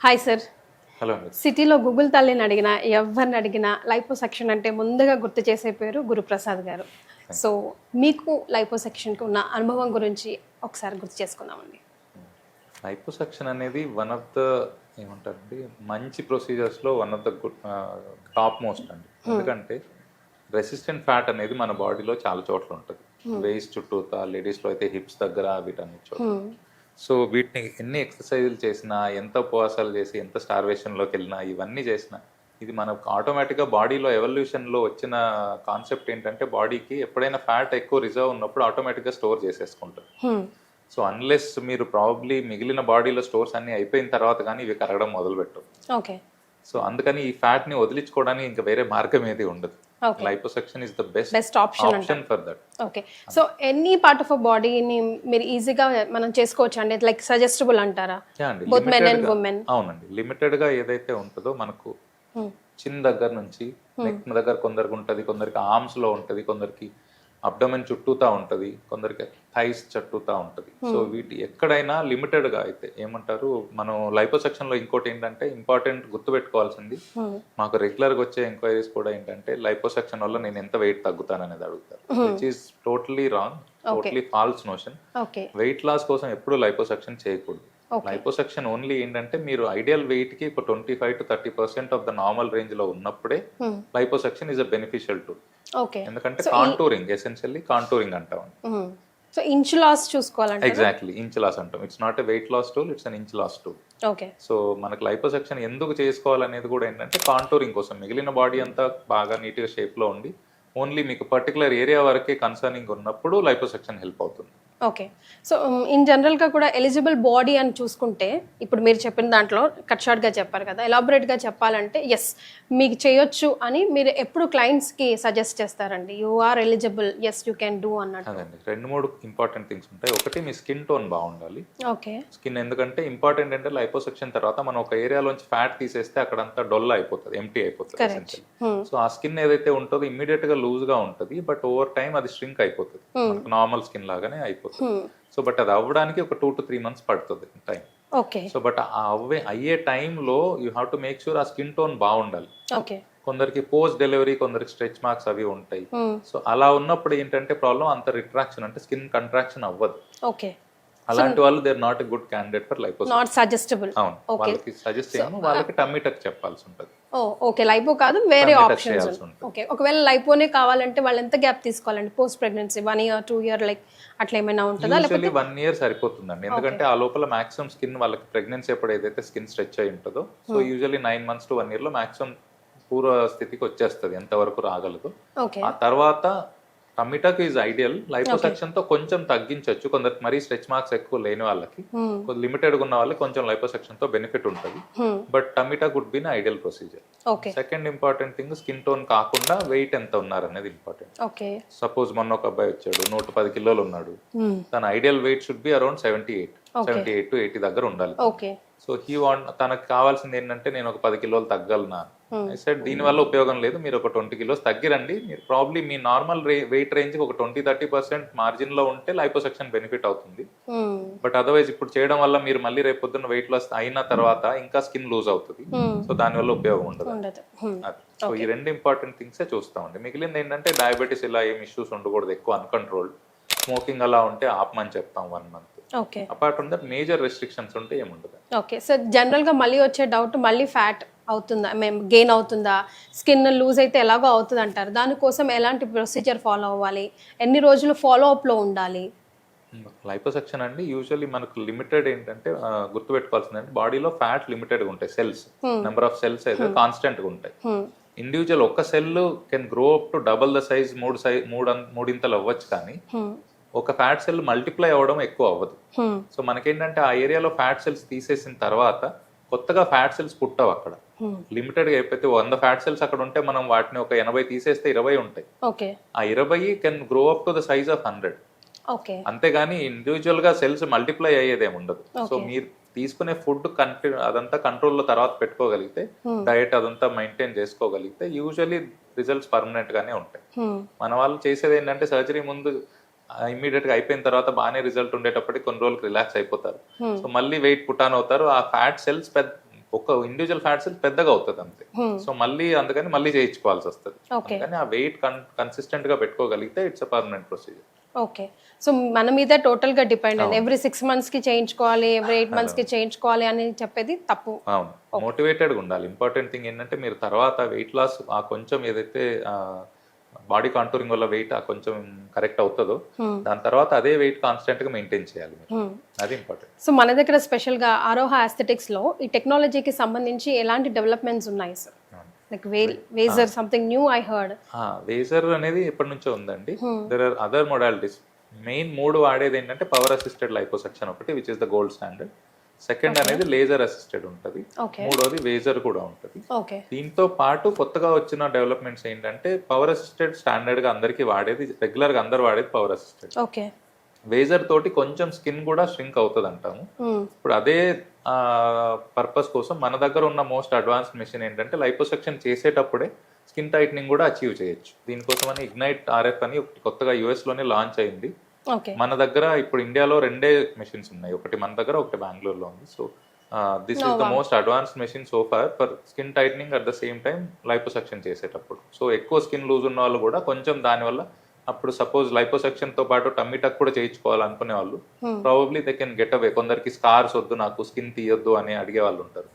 Hi sir. Hello అండి. సిటీలో Google తల్లిని అడిగినా ఎవరిని అడిగినా లైపోసెక్షన్ అంటే ముందుగా గుర్తు చేసే పేరు గురుప్రసాద్ గారు. సో మీకు లైపోసెక్షన్కి ఉన్న అనుభవం గురించి ఒకసారి గుర్తు చేసుకుందామండి. లైపోసక్షన్ అనేది వన్ ఆఫ్ ద ఏమంటారండి మంచి ప్రొసీజర్స్లో one of the top most అండి. ఎందుకంటే రెసిస్టెంట్ ఫ్యాట్ అనేది మన బాడీలో చాలా చోట్ల ఉంటుంది. వేస్ట్ చుట్టూతా, లేడీస్లో అయితే హిప్స్ దగ్గర వీటన్ని చోట్ల. సో వీటిని ఎన్ని ఎక్సర్సైజులు చేసినా, ఎంత ఉపవాసాలు చేసి, ఎంత స్టార్వేషన్లోకి వెళ్ళినా, ఇవన్నీ చేసినా ఇది మనకు ఆటోమేటిక్గా బాడీలో ఎవల్యూషన్లో వచ్చిన కాన్సెప్ట్ ఏంటంటే బాడీకి ఎప్పుడైనా ఫ్యాట్ ఎక్కువ రిజర్వ్ ఉన్నప్పుడు ఆటోమేటిక్గా స్టోర్ చేసేసుకుంటుంది. సో అన్లెస్ మీరు ప్రాబబ్లీ మిగిలిన బాడీలో స్టోర్స్ అన్ని అయిపోయిన తర్వాత కానీ ఇవి కరగడం మొదలు పెట్టవు. ఓకే. సో అందుకని ఈ ఫ్యాట్ ని వదిలించుకోవడానికి ఇంకా వేరే మార్గం ఏది ఉండదు. Liposuction is the best option for that. Okay. So any part of బాడీని మీరు ఈజీగా మనం చేసుకోవచ్చు అండి, లైక్ సజెస్టబుల్ అంటారా? Both men and women. అవునండి, లిమిటెడ్ గా ఏదైతే ఉంటుందో మనకు చిన్న దగ్గర నుంచి నెక్ దగ్గర కొందరికి ఉంటుంది, కొందరికి ఆర్మ్స్ లో ఉంటుంది, కొందరికి అబ్డమెన్ చుట్టూతా ఉంటుంది, కొందరికి థైస్ చుట్టూతా ఉంటుంది. సో వీటి ఎక్కడైనా లిమిటెడ్గా అయితే ఏమంటారు, మనం లైపోసెక్షన్ లో ఇంకోటి ఏంటంటే ఇంపార్టెంట్ గుర్తుపెట్టుకోవాల్సింది, మాకు రెగ్యులర్గా వచ్చే ఎంక్వైరీస్ కూడా ఏంటంటే లైపోసెక్షన్ వల్ల నేను ఎంత వెయిట్ తగ్గుతాను అనేది అడుగుతారు. Which is totally wrong, totally false notion. Weight loss కోసం ఎప్పుడు లైపోసెక్షన్ చేయకూడదు. లైపోసెక్షన్ ఓన్లీ ఏంటంటే మీరు ఐడియల్ వెయిట్ కి ఒక 25 to 30% of the normal range లో ఉన్నప్పుడే liposuction is a beneficial tool. ఎందుకంటే కాంటూరింగ్, ఎసెన్షియల్లీ కాంటూరింగ్ అంటాం. సో ఇంచ్ లాస్ చూసుకోవాలంటే ఎగ్జాక్ట్లీ ఇంచ్ లాస్ అంటాం. It's not a weight loss tool, it's an inch loss tool. Okay. So మనకు liposuction ఎందుకు చేసుకోవాలనేది కూడా ఏంటంటే కాంటూరింగ్ కోసం. మిగిలిన బాడీ అంతా బాగా నీట్ గా షేప్ లో ఉండి ఓన్లీ మీకు పర్టికులర్ ఏరియా వరకే కన్సర్నింగ్ ఉన్నప్పుడు లైపోసెక్షన్ హెల్ప్ అవుతుంది. ఓకే. సో ఇన్ జనరల్గా కూడా ఎలిజిబుల్ బాడీ అని చూసుకుంటే ఇప్పుడు మీరు చెప్పిన దాంట్లో కట్ షార్ట్గా చెప్పారు కదా, ఎలాబొరేట్గా చెప్పాలంటే ఎస్ మీకు చేయొచ్చు అని మీరు ఎప్పుడు క్లయింట్స్కి సజెస్ట్ చేస్తారండి? You are eligible, yes you can do అన్నట్టు. అదండి, 2-3 ఇంపార్టెంట్ థింగ్స్ ఉంటాయి. ఒకటి మీ స్కిన్ టోన్ బాగుండాలి. ఓకే. స్కిన్ ఎందుకంటే ఇంపార్టెంట్ అంటే లైపోసెక్షన్ తర్వాత మనం ఒక ఏరియాలోంచి ఫ్యాట్ తీసేస్తే అక్కడంతా డొల్ అయిపోతుంది, ఎంటీ అయిపోతుంది. సో ఆ స్కిన్ ఏదైతే ఉంటుందో ఇమ్మీడియట్ గా లూజ్ గా ఉంటుంది, బట్ ఓవర్ టైం అది స్ట్రింక్ అయిపోతుంది, నార్మల్ స్కిన్ లాగానే అయిపోతుంది. సో బట్ అది అవ్వడానికి ఒక 2 to 3 months పడుతుంది టైం. ఓకే. సో బట్ అయ్యే టైంలో you have to make sure ఆ స్కిన్ టోన్ బాగుండాలి. ఓకే. కొందరికి పోస్ట్ డెలివరీ, కొందరికి స్ట్రెచ్ మార్క్స్ అవి ఉంటాయి. సో అలా ఉన్నప్పుడు ఏంటంటే ప్రాబ్లం అంత రిట్రాక్షన్ అంటే స్కిన్ కంట్రాక్షన్ అవ్వదు. ఓకే. అలాంటి వాళ్ళు they are not a good candidate for liposuction. Not suggestible. అవును, వాళ్ళకి సజెస్ట్ చేయను, వాళ్ళకి టమ్మీ టక్ చెప్పాల్సి ఉంటుంది. ఓకే. లైపో కాదు, వేరే ఆప్షన్స్. ఓకే. ఒకవేళ లైపోనే కావాలంటే వాళ్ళు ఎంత గ్యాప్ తీసుకోవాలండి post pregnancy? 1 year 2 year like అట్లా ఏమైనా ఉంటుందా? యూజువల్లీ 1 year సరిపోతుందండి. ఎందుకంటే ఆ లోపల మాక్సిమం స్కిన్ వాళ్ళకి ప్రెగ్నెన్సీ ఎప్పుడు ఏదైతే స్కిన్ స్ట్రెచ్ అయి ఉంటుందో, so usually 9 months to 1 year లో మాక్సిమం పూర్వ స్థితికి వచ్చేస్తుంది, ఎంతవరకు రాగలదు. ఆ తర్వాత టమిటాక్ ఈజ్ ఐడియల్. లైపోసెక్షన్ తో కొంచెం తగ్గించవచ్చు, కొందరికి మరీ స్ట్రెచ్ మార్క్స్ ఎక్కువ లేని వాళ్ళకి, లిమిటెడ్ ఉన్న వాళ్ళకి కొంచెం లైపోసెక్షన్ తో బెనిఫిట్ ఉంటుంది. But tummy tuck would be ideal procedure. Second important thing, skin tone కాకుండా వెయిట్ ఎంత ఉన్నారు అనేది ఇంపార్టెంట్. సపోజ్ మొన్న ఒక అబ్బాయి వచ్చాడు, 110 kilos ఉన్నాడు. తన ideal weight should be around 78 to 80 దగ్గర ఉండాలి. సో తనకు కావాల్సింది ఏంటంటే నేను ఒక 10 kilos తగ్గలనా. దీని వల్ల ఉపయోగం లేదు, మీరు ఒక 20 kilos తగ్గిరండి. మీరు ప్రాబ్లీ మీ నార్మల్ వెయిట్ రేంజ్ ఒక 20-30% మార్జిన్ లో ఉంటే లైపోసెక్షన్ బెనిఫిట్ అవుతుంది. బట్ అదర్వైజ్ ఇప్పుడు చేయడం వల్ల మీరు మళ్ళీ రేపు పొద్దున్న వెయిట్ లాస్ అయిన తర్వాత ఇంకా స్కిన్ లూజ్ అవుతుంది. సో దాని వల్ల ఉపయోగం ఉండదు. సో ఈ 2 ఇంపార్టెంట్ థింగ్సే చూస్తామండి. మిగిలింది ఏంటంటే డయాబెటీస్ ఇలా ఏం ఇష్యూస్ ఉండకూడదు, ఎక్కువ అన్కంట్రోల్డ్ స్మోకింగ్ అలా ఉంటే ఆపమని చెప్తాం 1 month. Apart from that major restrictions ఉంటే ఏముండదు. ఓకే. సో జనరల్ గా మళ్ళీ వచ్చే డౌట్, మళ్ళీ ఫ్యాట్ అవుతుందా, మేము గెయిన్ అవుతుందా, స్కిన్ లూజ్ అయితే ఎలాగో అవుతుంది అంటారు, దానికోసం ఎలాంటి ప్రొసీజర్ ఫాలో అవ్వాలి, ఎన్ని రోజులు ఫాలో అప్ లో ఉండాలి? లైపోసెక్షన్ అండి యూజువల్లీ మనకు లిమిటెడ్ ఏంటంటే గుర్తుపెట్టుకోవాల్సింది అంటే బాడీలో ఫ్యాట్ లిమిటెడ్ గా ఉంటాయి, సెల్స్ నెంబర్ ఆఫ్ సెల్స్ అయితే కాన్స్టెంట్ గా ఉంటాయి. ఇండివిజువల్ ఒక్క cell can grow up to double the size, మూడింతలు అవ్వచ్చు, కానీ ఒక ఫ్యాట్ సెల్ మల్టిప్లై అవ్వడం ఎక్కువ అవ్వదు. సో మనకేంటంటే ఆ ఏరియాలో ఫ్యాట్ సెల్స్ తీసేసిన తర్వాత కొత్తగా ఫ్యాట్ సెల్స్ పుట్టవు అక్కడ. లిమిటెడ్ గా అయిపోతే 100 ఫ్యాట్ సెల్స్ అక్కడ ఉంటే మనం వాటిని ఒక 80 తీసేస్తే 20 ఉంటాయి. ఆ 20 can grow up to the size of 100. అంతేగాని ఇండివిజువల్ గా సెల్స్ మల్టిప్లై అయ్యేదేమి ఉండదు. సో మీరు తీసుకునే ఫుడ్ అదంతా కంట్రోల్లో తర్వాత పెట్టుకోగలిగితే, డయట్ అదంతా మెయింటైన్ చేసుకోగలిగితే యూజువల్లీ రిజల్ట్స్ పర్మనెంట్ గానే ఉంటాయి. మన వాళ్ళు చేసేది ఏంటంటే సర్జరీ ముందు ఇమ్మీడియట్ గా అయిపోయిన తర్వాత బాగానే రిజల్ట్ ఉండేటప్పటికి కొన్ని రోజులకు రిలాక్స్ అయిపోతారు. సో మళ్ళీ వెయిట్ పుట్ ఆన్ అవుతారు, ఆ ఫ్యాట్ సెల్స్ ఒక ఇండివిజువల్ ఫ్యాట్స్ పెద్దగా అవుతుంది అంతే. సో మళ్ళీ అందుకని మళ్ళీ చేయించుకోవాల్సి వస్తుంది. అందుకని ఆ వెయిట్ కన్సిస్టెంట్ గా పెట్టుకోగలిగితే it's a permanent procedure. Okay. So మన మీద టోటల్ గా డిపెండ్ అండి. ఎవ్రీ 6 months కి చేయించుకోవాలి, ఎవ్రీ 8 months కి చేయించుకోవాలి అని చెప్పేది తప్పు. అవును, మోటివేటెడ్గా ఉండాలి. ఇంపార్టెంట్ థింగ్ ఏంటంటే మీరు తర్వాత వెయిట్ లాస్ ఆ కొంచెం ఏదైతే బాడీ కాంటూరింగ్ వల్ల వెయిట్ కొంచెం కరెక్ట్ అవుతుందో దాని తర్వాత అదే వెయిట్ కాన్స్టెంట్ గా మెయింటైన్ చేయాలి మీరు. అది ఇంపార్టెంట్. సో మన దగ్గర స్పెషల్ గా ఆరోహ ఆస్థెటిక్స్ లో ఈ టెక్నాలజీకి సంబంధించి ఎలాంటి డెవలప్మెంట్స్ ఉన్నాయి sir? Like vaser something new I heard. Vaser అనేది ఎప్పటి నుంచో ఉందండి. There are other modalities. Main 3 వాడేది ఏంటంటే పవర్ అసిస్టెడ్ లైపోసక్షన్ ఒకటి, which is the gold standard. Second అనేది లేజర్ అసిస్టెడ్ ఉంటుంది. మూడోది వేజర్ కూడా ఉంటుంది. దీంతో పాటు కొత్తగా వచ్చిన డెవలప్మెంట్స్ ఏంటంటే పవర్ అసిస్టెడ్ స్టాండర్డ్ గా అందరికి వాడేది, రెగ్యులర్ గా అందరు వాడేది పవర్ అసిస్టెడ్. వేజర్ తోటి కొంచెం స్కిన్ కూడా ష్రింక్ అవుతుంది అంటాము. ఇప్పుడు అదే పర్పస్ కోసం మన దగ్గర ఉన్న మోస్ట్ అడ్వాన్స్డ్ మెషిన్ ఏంటంటే లైపోసెక్షన్ చేసేటప్పుడే స్కిన్ టైట్నింగ్ కూడా అచీవ్ చేయొచ్చు. దీనికోసం అని ఇగ్నైట్ RF అని కొత్తగా US లోనే లాంచ్ అయింది. మన దగ్గర ఇప్పుడు ఇండియాలో 2 మెషిన్స్ ఉన్నాయి, ఒకటి మన దగ్గర ఒకటి బెంగళూరులో ఉంది. So this is the most advanced machine so far for skin tightening at the same time liposuction చేసేటప్పుడు. సో ఎక్కువ స్కిన్ లూజ్ ఉన్న వాళ్ళు కూడా కొంచెం దానివల్ల అప్పుడు సపోజ్ లైపోసెక్షన్ తో పాటు టమ్మీ టక్ కూడా చేయించుకోవాలనుకునే వాళ్ళు probably they can get away. కొందరికి స్కార్స్ వద్దు, నాకు స్కిన్ తీయొద్దు అని అడిగే వాళ్ళు ఉంటారు.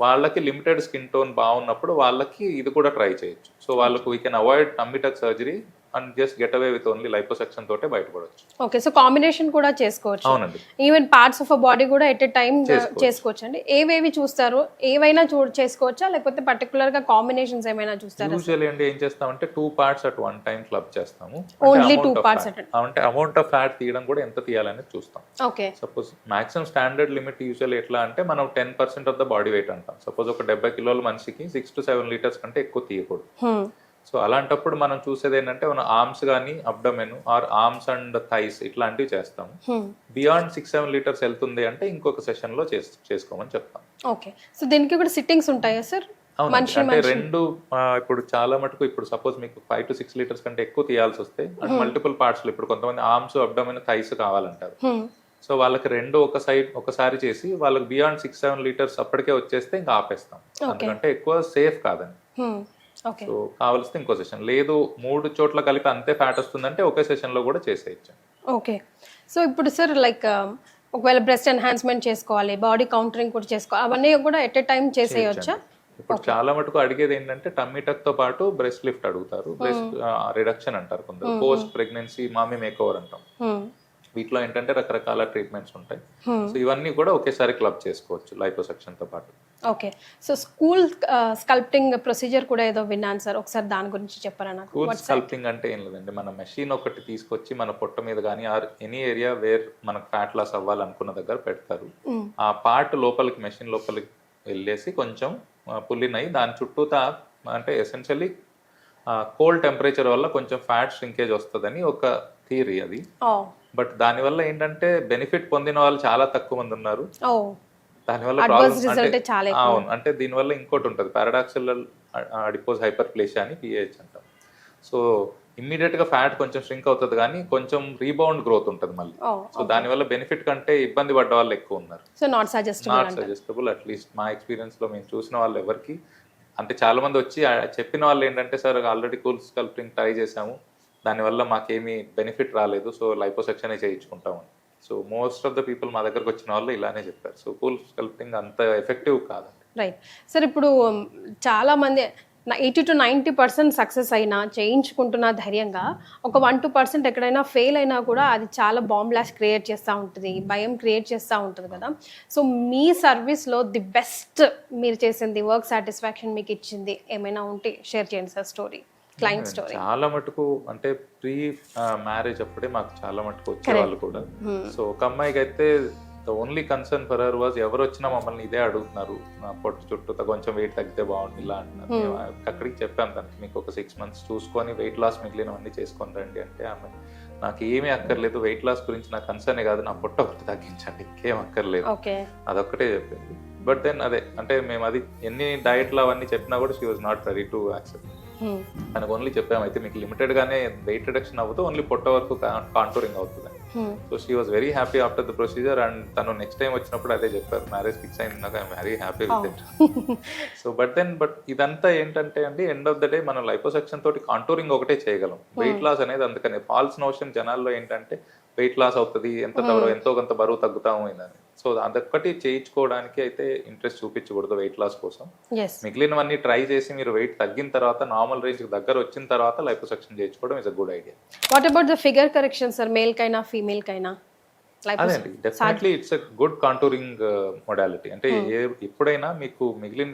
వాళ్ళకి లిమిటెడ్ స్కిన్ టోన్ బాగున్నప్పుడు వాళ్ళకి ఇది కూడా ట్రై చేయొచ్చు. సో వాళ్ళకు we can avoid tummy tuck surgery and just get away with only liposuction తోటే బయటపడవచ్చు. ఓకే. సో కాంబినేషన్ కూడా చేసుకోవచ్చు. అవునండి. ఈవెన్ పార్ట్స్ ఆఫ్ బాడీ కూడా ఎట్ ఎ టైం చేసుకోవచ్చు అండి. ఏవేవి చూస్తారు? ఏవైనా చేసుకోవచ్చా లేకపోతే పర్టికులర్ గా కాంబినేషన్స్ ఏమైనా చూస్తారా? యూజువల్లీ అంటే ఏం చేస్తామంటే 2 parts at one time club చేస్తాము. ఓన్లీ 2 parts అంటే అమౌంట్ ఆఫ్ ఫ్యాట్ తీయడం కూడా ఎంత తీయాలనేది చూస్తాం. Okay. Suppose maximum standard limit usually ఎట్లా అంటే మనం 10% ఆఫ్ ద బాడీ వెయిట్ అంటాం. సపోజ్ ఒక 70 కిలోల మనిషికి 6 to 7 లీటర్స్ కంటే ఎక్కువ తీయకూడదు. సో అలాంటప్పుడు మనం చూసేది ఏంటంటే మన ఆర్మ్స్ కానీ abdomen or arms and thighs ఇట్లాంటివి చేస్తాము. బియాండ్ 6-7 లీటర్స్ వెళ్తుంది అంటే ఇంకొక సెషన్ లో చేసుకోమని చెప్తాం. ఓకే. సో దీనికి కూడా సిట్టింగ్స్ ఉంటాయా సార్? అంటే 2 ఇప్పుడు చాలా మటుకు ఇప్పుడు సపోజ్ మీకు 5 to 6 లీటర్స్ కంటే ఎక్కువ తీయాల్సి వస్తే అంటే మల్టిపుల్ పార్ట్స్ లో ఇప్పుడు కొంతమంది ఆర్మ్స్ అబ్డమెన్ థైస్ కావాలంటారు. సో వాళ్ళకి 2 ఒకసారి చేసి వాళ్ళకి బియాండ్ 6-7 లీటర్స్ అప్పటికే వచ్చేస్తే ఇంకా ఆపేస్తాం, ఎందుకంటే ఎక్కువ సేఫ్ కాదని. సో కావాల్సింది ఇంకో సెషన్, లేదు 3 చోట్ల కలిపి అంతే ఫ్యాట్ వస్తుందంటే ఒకే సెషన్ లో కూడా చేసేయచ్చు. ఓకే. సో ఇప్పుడు సార్ లైక్ ఒకవేళ బ్రెస్ట్ ఎన్హాన్స్మెంట్ చేసుకోవాలి, బాడీ కౌంటరింగ్ కూడా చేసుకోవాలి, అవన్నీ కూడా ఎట్ ఎ టైం చేసేయొచ్చా? ఇప్పుడు చాలా మటుకు అడిగేది ఏంటంటే టమ్మీ టక్ తో పాటు బ్రెస్ట్ లిఫ్ట్ అడుగుతారు, బ్రెస్ట్ రిడక్షన్ అంటారు కొందరు, పోస్ట్ ప్రెగ్నెన్సీ మామీ మేకోవర్ అంటాం. వీటిలో ఏంటంటే రకరకాల ట్రీట్మెంట్స్ ఉంటాయి. సో ఇవన్నీ కూడా ఒకేసారి క్లబ్ చేసుకోవచ్చు లైపోసెక్షన్ తో పాటు. Okay. So school sculpting procedure కూడా ఏదో విన్నాను సార్, ఒకసారి దాని గురించి చెప్పరా నాకు? స్కూల్ స్కల్ప్టింగ్ అంటే ఏం లేదండి, మన మెషిన్ ఒకటి తీసుకొచ్చి మన పొట్ట మీద కానీ ఆర్ ఎనీ ఏరియా వేర్ మనకు ఫ్యాట్ లాస్ అవ్వాలనుకున్న దగ్గర పెడతారు. ఆ పార్ట్ లోపలికి మెషిన్ లోపలికి వెళ్ళేసి కొంచెం పుల్లినయి దాని చుట్టూతా అంటే ఎసెన్షియల్లీ కోల్డ్ టెంపరేచర్ వల్ల కొంచెం ఫ్యాట్ ష్రింకేజ్ వస్తుందని ఒక థియరీ అది. బట్ దానివల్ల ఏంటంటే బెనిఫిట్ పొందిన వాళ్ళు చాలా తక్కువ మంది ఉన్నారు. దానివల్ల అవును, అంటే దీనివల్ల ఇంకోటి ఉంటుంది పారాడాక్సిల్ అడిపోజ్ హైపర్ప్లేషియా అని PAH అంటాం. సో ఇమ్మీడియట్ గా ఫ్యాట్ కొంచెం ష్రింక్ అవుతుంది కానీ కొంచెం రీబౌండ్ గ్రోత్ ఉంటుంది మళ్ళీ. సో దానివల్ల బెనిఫిట్ కంటే ఇబ్బంది పడ్డ వాళ్ళు ఎక్కువ ఉన్నారు. సో నాట్ సజెస్టబుల్ అట్లీస్ట్ మా ఎక్స్పీరియన్స్ లో మేము చూసిన వాళ్ళు ఎవరికి, అంటే చాలా మంది వచ్చి చెప్పిన వాళ్ళు ఏంటంటే sir already cool sculpting try చేసాము, దానివల్ల మాకేమీ బెనిఫిట్ రాలేదు, సో లైపోసెక్షనే చేయించుకుంటాము. So most of the people మా దగ్గరకు వచ్చిన వాళ్ళు ఇలానే చెప్పారు. సో కూల్ స్కల్ప్టింగ్ అంత ఎఫెక్టివ్ కాదండి. Right sir. ఇప్పుడు చాలా మంది 80 to 90% సక్సెస్ అయినా చేయించుకుంటున్న ధైర్యంగా ఒక 1-2% ఎక్కడైనా ఫెయిల్ అయినా కూడా అది చాలా బాంబ్ బ్లాస్ట్ క్రియేట్ చేస్తూ ఉంటుంది, భయం క్రియేట్ చేస్తూ ఉంటుంది కదా. సో మీ సర్వీస్లో ది బెస్ట్ మీరు చేసింది, వర్క్ సాటిస్ఫాక్షన్ మీకు ఇచ్చింది ఏమైనా ఉంటే షేర్ చేయండి సార్, స్టోరీ, క్లయింట్ స్టోరీ. చాలా మటుకు అంటే ప్రీ మ్యారేజ్ అప్పుడే మాకు చాలా మటుకు వచ్చేవాళ్ళు కూడా. సో ఒక అమ్మాయికి అయితే the only concern for her was ఎవరు వచ్చినా మమ్మల్ని ఇదే అడుగుతున్నారు, నా పొట్టు చుట్టూ కొంచెం వెయిట్ తగ్గితే బాగుంది ఇలా అంటున్నారు. అక్కడికి చెప్పాం తనకి మీకు ఒక 6 months చూసుకొని వెయిట్ లాస్ మిగిలినవన్నీ చేసుకొని రండి అంటే ఆమె నాకు ఏమీ అక్కర్లేదు, వెయిట్ లాస్ గురించి నా కన్సర్నే కాదు, నా పొట్ట ఒకటి తగ్గించండి, ఇంకేం అక్కర్లేదు, అదొక్కటే చెప్పింది. బట్ దెన్ అదే అంటే మేము అది ఎన్ని డయట్లు అవన్నీ చెప్పినా కూడా she was not ready to accept. తనకు ఓన్లీ చెప్పాము అయితే మీకు లిమిటెడ్ గానే వెయిట్ రిడక్షన్ అవ్వదు, ఓన్లీ పొట్ట వరకు కాంటూరింగ్ అవుతుంది. So she was very happy after the procedure. And తను నెక్స్ట్ టైం వచ్చినప్పుడు అదే చెప్పారు, మ్యారేజ్ ఫిక్స్ అయినాక I'm very happy with it. So but ఇదంతా ఏంటంటే అండి, ఎండ్ ఆఫ్ ద డే మనం లైపోసెక్షన్ తోటి కాంటూరింగ్ ఒకటే చేయగలం. వెయిట్ లాస్ అనేది అందుకనే ఫాల్స్ నోషన్ జనాల్లో ఏంటంటే వెయిట్ లాస్ అవుతుంది, ఎంతో కొంత బరువు తగ్గుతాము అని. సో అదొక్కటి చేయించుకోవడానికి అయితే ఇంట్రెస్ట్ చూపించకూడదు వెయిట్ లాస్ కోసం. మిగిలినవన్నీ ట్రై చేసి మీరు వెయిట్ తగ్గిన తర్వాత నార్మల్ రేంజ్ దగ్గర వచ్చిన తర్వాత లైపోసెక్షన్ చేయించుకోవడం is a good idea. What about the figure correction sir, male కైనా ఫీమేల్ కైనా? అదేండి, definitely it's a good contouring modality. అంటే ఎప్పుడైనా మీకు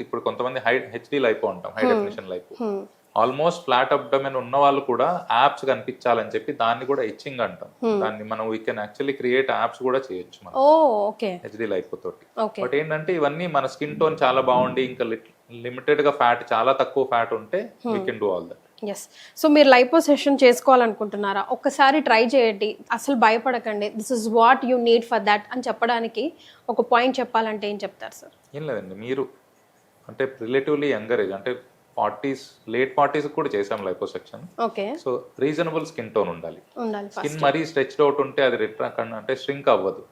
ఇప్పుడు కొంతమంది హెచ్డి లైపో అంటాం, high definition lipo, almost flat abdomen ఉన్న వాళ్ళు కూడా యాప్స్ కనిపించాలని చెప్పి దాన్ని కూడా ఇచ్చింగ్ అంటాం. దాన్ని మనం we can actually create apps కూడా చేయొచ్చు మనం హెచ్డి లైపో తోటి. బట్ ఏంటంటే ఇవన్నీ మన స్కిన్ టోన్ చాలా బాగుండి ఇంకా లిమిటెడ్ గా ఫ్యాట్, చాలా తక్కువ ఫ్యాట్ ఉంటే we can do all that. Yes. So మీరు లైపోసెషన్ చేసుకోవాలనుకుంటున్నారా? ఒక్కసారి ట్రై చేయండి, అసలు భయపడకండి. This is what you need for that అని చెప్పడానికి ఒక పాయింట్ చెప్పాలంటే ఏం చెప్తారు సార్? ఏం లేదండి, మీరు అంటే రిలేటివ్లీ యంగర్ ఏజ్, అంటే 40s లేట్ 40s కూడా చేసాం liposuction. Okay. So reasonable skin tone ఉండాలి. స్కిన్ మరీ స్ట్రెచ్డ్ అవుట్ ఉంటే అది అంటే ష్రింక్ అవ్వదు.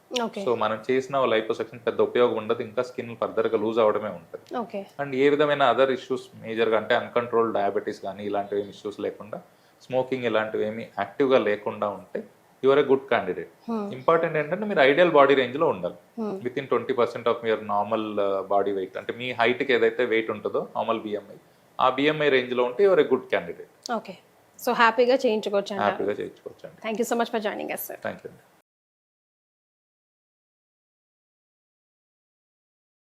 సో మనం చేసిన లైపోసెక్షన్ పెద్ద ఉపయోగం ఉండదు, ఇంకా స్కిన్ ఫర్దర్ గా లూజ్ అవడమే ఉంటుంది. అండ్ ఏ విధమైన అదర్ ఇష్యూస్ మేజర్ గా అంటే అన్కంట్రోల్ డయాబెటీస్ కానీ ఇలాంటివి ఏమి ఇష్యూస్ లేకుండా, స్మోకింగ్ ఇలాంటివి ఏమి యాక్టివ్ గా లేకుండా ఉంటే your a good candidate. Important ఏంటంటే మీరు ఐడియల్ బాడీ రేంజ్ లో ఉండాలి. With in 20% of your normal body weight, అంటే మీ హైట్ కి ఏదైతే వెయిట్ ఉంటుందో నార్మల్ బిఎంఐ, ఆ బిఎంఐ రేంజ్ లో ఉంటే your a good candidate. Okay. So హ్యాపీగా చేయించుకోవచ్చు. హ్యాపీగా చేయించుకోవచ్చు. Thank you so much for joining us, sir. Thank you.